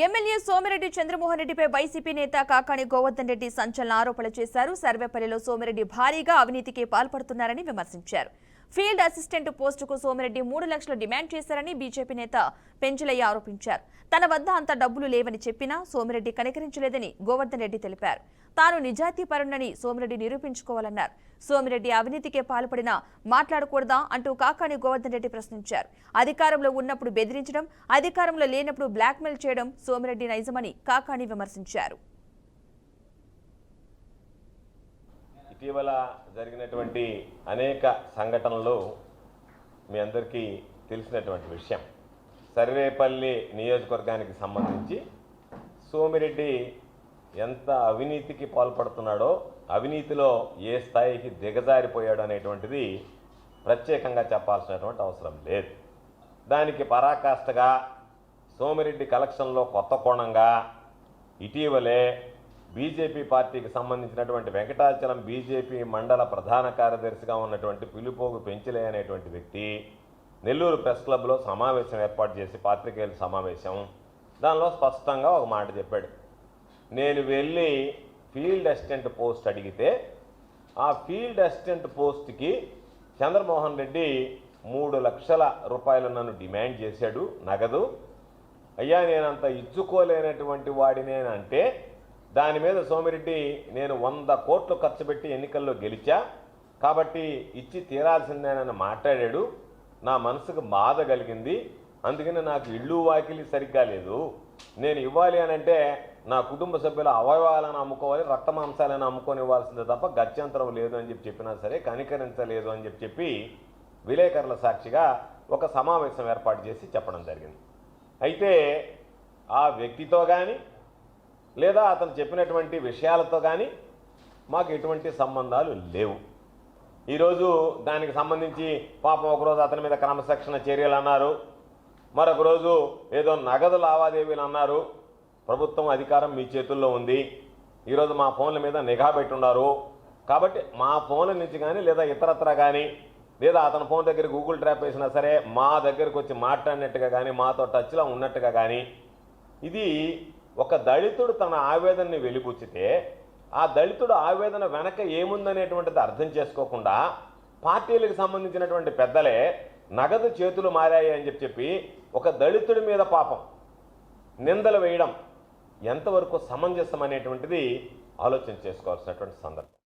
MLA Somireddy Chandramohan రెడ్డిపై YCP నేత కాకాణి గోవర్ధన్ రెడ్డి సంచలన ఆరోపణలు చేశారు. సర్వేపల్లిలో సోమిరెడ్డి భారీగా అవినీతికి పాల్పడుతున్నారని విమర్శించారు. ఫీల్డ్ అసిస్టెంట్ పోస్టుకు సోమిరెడ్డి 3 లక్షలు డిమాండ్ చేశారని బీజేపీ నేత పెంచలయ్య ఆరోపించారు. తన వద్ద అంత డబ్బులు లేవని చెప్పినా సోమిరెడ్డి కనికరించలేదని గోవర్ధన్ రెడ్డి తెలిపారు. తాను నిజాయితీపరునని సోమిరెడ్డి నిరూపించుకోవాలన్నారు. సోమిరెడ్డి అవినీతికే పాల్పడినా మాట్లాడకూడదా అంటూ కాకాణి గోవర్ధన్ రెడ్డి ప్రశ్నించారు. అధికారంలో ఉన్నప్పుడు బెదిరించడం, అధికారంలో లేనప్పుడు బ్లాక్మెయిల్ చేయడం సోమిరెడ్డి నైజమని కాకాణి విమర్శించారు. ఇటీవల జరిగినటువంటి అనేక సంఘటనలు మీ అందరికీ తెలిసినటువంటి విషయం. సర్వేపల్లి నియోజకవర్గానికి సంబంధించి సోమిరెడ్డి ఎంత అవినీతికి పాల్పడుతున్నాడో, అవినీతిలో ఏ స్థాయికి దిగజారిపోయాడో అనేటువంటిది ప్రత్యేకంగా చెప్పాల్సినటువంటి అవసరం లేదు. దానికి పరాకాష్ఠగా సోమిరెడ్డి కలెక్షన్లో కొత్త కోణంగా ఇటీవలే బీజేపీ పార్టీకి సంబంధించినటువంటి వెంకటాచలం బీజేపీ మండల ప్రధాన కార్యదర్శిగా ఉన్నటువంటి పిలుపోగు పెంచలయ్య అనేటువంటి వ్యక్తి నెల్లూరు ప్రెస్ క్లబ్లో సమావేశం ఏర్పాటు చేసి, పాత్రికేయుల సమావేశం, దానిలో స్పష్టంగా ఒక మాట చెప్పాడు. నేను వెళ్ళి ఫీల్డ్ అసిస్టెంట్ పోస్ట్ అడిగితే ఆ ఫీల్డ్ అసిస్టెంట్ పోస్ట్కి చంద్రమోహన్ రెడ్డి 3 లక్షల రూపాయలు నన్ను డిమాండ్ చేశాడు నగదు. అయ్యా, నేనంత ఇచ్చుకోలేనటువంటి వాడినేనంటే దాని మీద సోమిరెడ్డి నేను 100 కోట్లు ఖర్చు పెట్టి ఎన్నికల్లో గెలిచా కాబట్టి ఇచ్చి తీరాల్సిందేనని మాట్లాడాడు. నా మనసుకు బాధ కలిగింది. అందుకని నాకు ఇళ్ళు వాకిలి సరిగ్గా లేదు. నేను ఇవ్వాలి అనంటే నా కుటుంబ సభ్యుల అవయవాలను అమ్ముకోవాలి, రక్త మాంసాలను అమ్ముకొని ఇవ్వాల్సిందే తప్ప గత్యంతరం లేదు అని చెప్పినా సరే కనికరించలేదు అని చెప్పి విలేకరుల సాక్షిగా ఒక సమావేశం ఏర్పాటు చేసి చెప్పడం జరిగింది. అయితే ఆ వ్యక్తితో కానీ లేదా అతను చెప్పినటువంటి విషయాలతో కానీ మాకు ఎటువంటి సంబంధాలు లేవు. ఈరోజు దానికి సంబంధించి పాపం ఒకరోజు అతని మీద క్రమశిక్షణ చర్యలు అన్నారు, మరొక రోజు ఏదో నగదు లావాదేవీలు అన్నారు. ప్రభుత్వం అధికారం మీ చేతుల్లో ఉంది. ఈరోజు మా ఫోన్ల మీద నిఘా పెట్టున్నారు కాబట్టి మా ఫోన్ల నుంచి కానీ లేదా ఇతరత్ర కానీ లేదా అతని ఫోన్ దగ్గర గూగుల్ ట్రాప్ వేసినా సరే మా దగ్గరకు వచ్చి మాట్లాడినట్టుగా కానీ మాతో టచ్లో ఉన్నట్టుగా కానీ, ఇది ఒక దళితుడు తన ఆవేదనని వెలిబుచ్చితే ఆ దళితుడు ఆవేదన వెనక ఏముందనేటువంటిది అర్థం చేసుకోకుండా పార్టీలకు సంబంధించినటువంటి పెద్దలే నగదు చేతులు మారాయి అని చెప్పి ఒక దళితుడి మీద పాపం నిందలు వేయడం ఎంతవరకు సమంజసం అనేటువంటిది ఆలోచన చేసుకోవాల్సినటువంటి సందర్భం.